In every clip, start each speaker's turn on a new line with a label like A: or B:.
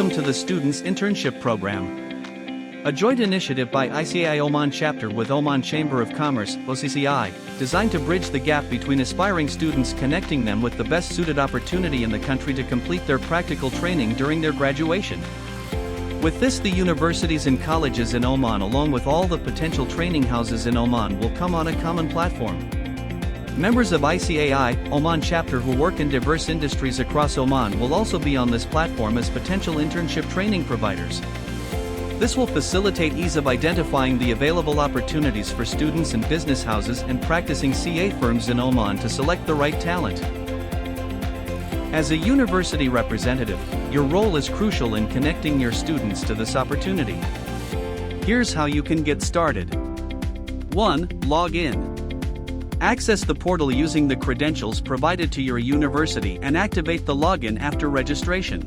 A: Welcome to the Student Internship Program, a joint initiative by ICAI Oman Chapter with Oman Chamber of Commerce (OCCI), designed to bridge the gap between aspiring students, connecting them with the best suited opportunity in the country to complete their practical training during their graduation. With this, the universities and colleges in Oman, along with all the potential training houses in Oman, will come on a common platform. Members of ICAI Oman Chapter who work in diverse industries across Oman will also be on this platform as potential internship training providers. This will facilitate ease of identifying the available opportunities for students and business houses and practicing CA firms in Oman to select the right talent. As a university representative, your role is crucial in connecting your students to this opportunity. Here's how you can get started. 1. Log in. Access the portal using the credentials provided to your university and activate the login after registration.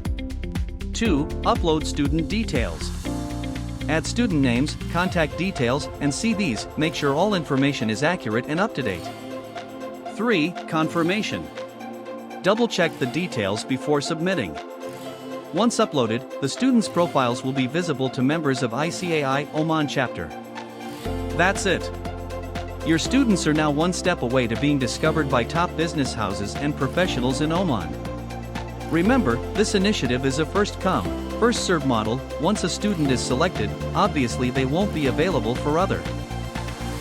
A: 2. Upload student details. Add student names, contact details, and CVs. Make sure all information is accurate and up to date. 3. Confirmation. Double-check the details before submitting. Once uploaded, the students' profiles will be visible to members of ICAI Oman Chapter. That's it. Your students are now one step away to being discovered by top business houses and professionals in Oman. Remember, this initiative is a first-come, first-served model. Once a student is selected, obviously they won't be available for other.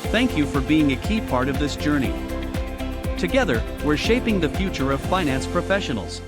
A: Thank you for being a key part of this journey. Together, we're shaping the future of finance professionals.